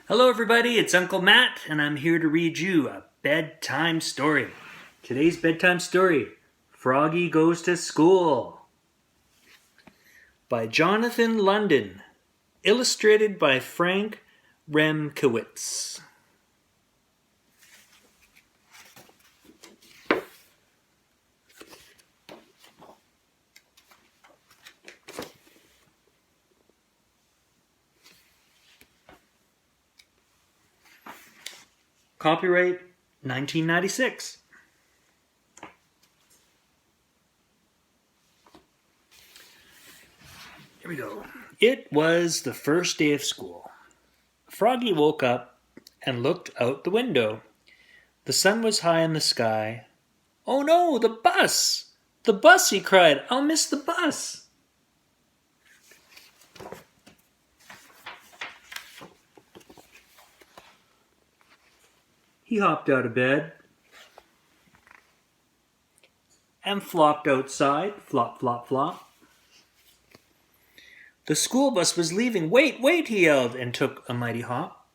Hello, everybody. It's Uncle Matt, and I'm here to read you a bedtime story. Today's bedtime story, Froggy Goes to School, by Jonathan London, illustrated by Frank Remkiewicz. Copyright 1996. Here we go. It was the first day of school. Froggy woke up and looked out the window. The sun was high in the sky. "Oh no, the bus! The bus!" he cried. "I'll miss the bus!" He hopped out of bed and flopped outside. Flop, flop, flop. The school bus was leaving. "Wait, wait," he yelled, and took a mighty hop.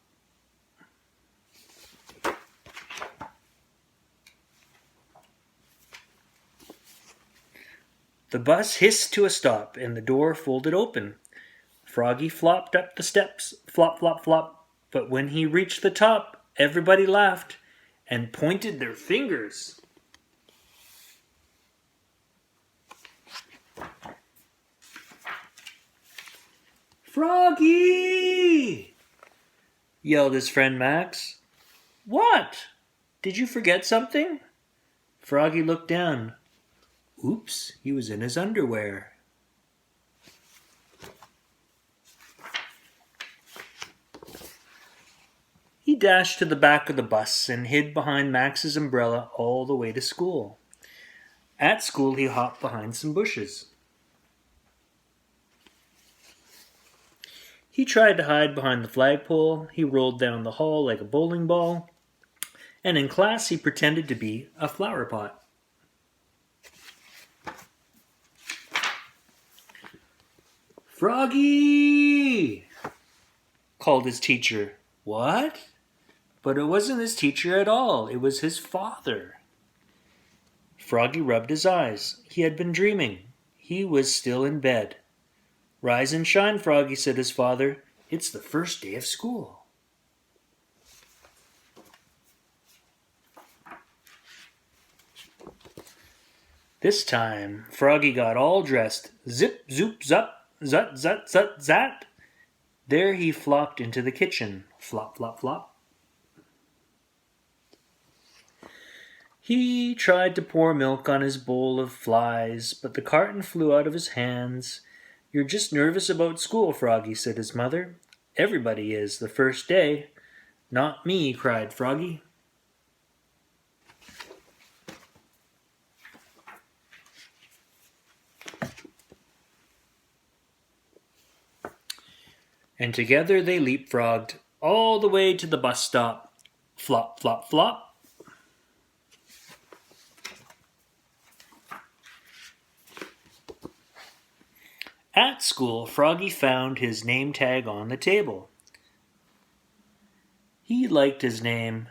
The bus hissed to a stop, and the door folded open. Froggy flopped up the steps, flop, flop, flop. But when he reached the top, everybody laughed and pointed their fingers. "Froggy!" yelled his friend Max. "What? Did you forget something?" Froggy looked down. Oops, he was in his underwear. He dashed to the back of the bus and hid behind Max's umbrella all the way to school. At school, he hopped behind some bushes. He tried to hide behind the flagpole. He rolled down the hall like a bowling ball. And in class, he pretended to be a flower pot. "Froggy!" called his teacher. What? But it wasn't his teacher at all. It was his father. Froggy rubbed his eyes. He had been dreaming. He was still in bed. "Rise and shine, Froggy," said his father. "It's the first day of school." This time, Froggy got all dressed. Zip, zoop, zup, zut, zut, zut, zat. There he flopped into the kitchen. Flop, flop, flop. He tried to pour milk on his bowl of flies, but the carton flew out of his hands. "You're just nervous about school, Froggy," said his mother. "Everybody is, the first day." "Not me," cried Froggy. And together they leapfrogged all the way to the bus stop. Flop, flop, flop. At school, Froggy found his name tag on the table. He liked his name.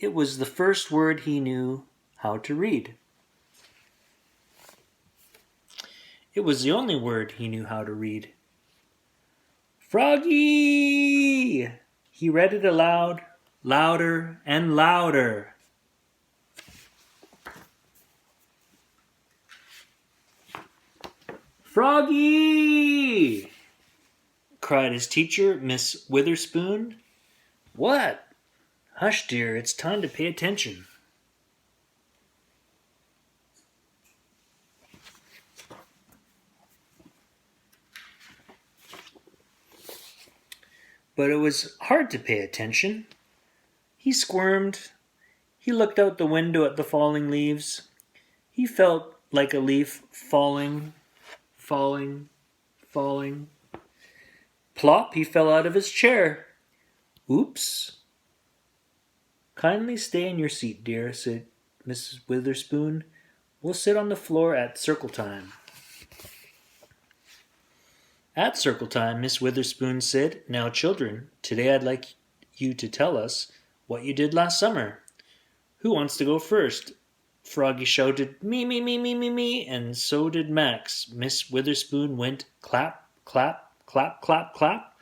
It was the first word he knew how to read. It was the only word he knew how to read. "Froggy!" He read it aloud, louder and louder. "Froggy!" cried his teacher, Miss Witherspoon. "What?" "Hush, dear, it's time to pay attention." But it was hard to pay attention. He squirmed. He looked out the window at the falling leaves. He felt like a leaf falling, falling, falling. Plop, he fell out of his chair. "Oops." "Kindly stay in your seat, dear," said Mrs. Witherspoon. "We'll sit on the floor at circle time." At circle time, Miss Witherspoon said, "Now, children, today I'd like you to tell us what you did last summer. Who wants to go first?" Froggy shouted, "Me, me, me, me, me, me," and so did Max. Miss Witherspoon went clap, clap, clap, clap, clap,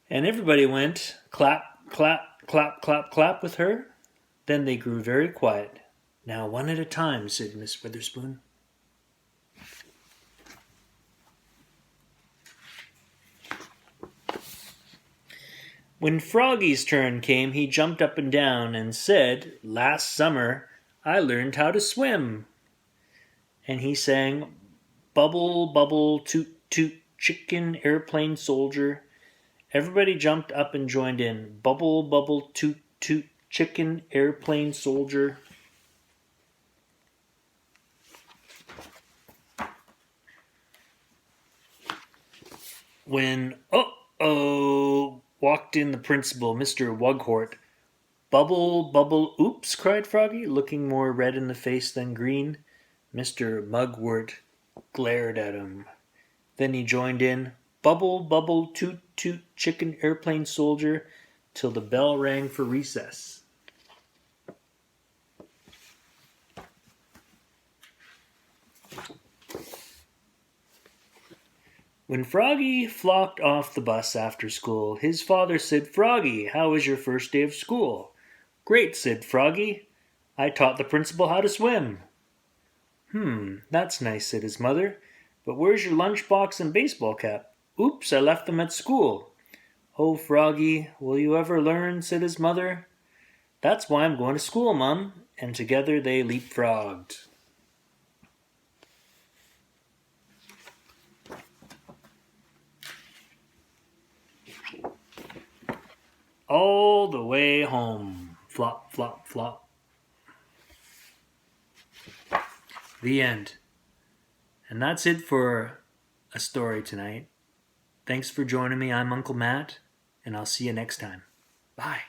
and everybody went clap, clap, clap, clap, clap with her. Then they grew very quiet. "Now, one at a time," said Miss Witherspoon. When Froggy's turn came, he jumped up and down and said, "Last summer I learned how to swim." And he sang, "Bubble, bubble, toot, toot, chicken, airplane, soldier." Everybody jumped up and joined in. Bubble, bubble, toot, toot, chicken, airplane, soldier. When, uh-oh, walked in the principal, Mr. Wughort. "Bubble, bubble, oops," cried Froggy, looking more red in the face than green. Mr. Mugwort glared at him. Then he joined in, "Bubble, bubble, toot, toot, chicken, airplane, soldier," till the bell rang for recess. When Froggy flopped off the bus after school, his father said, "Froggy, how was your first day of school?" "Great," said Froggy. "I taught the principal how to swim." That's nice," said his mother. "But where's your lunchbox and baseball cap?" "Oops, I left them at school." "Oh, Froggy, will you ever learn?" said his mother. "That's why I'm going to school, Mum." And together they leapfrogged. All the way home. Flop, flop, flop. The end. And that's it for a story tonight. Thanks for joining me. I'm Uncle Matt, and I'll see you next time. Bye.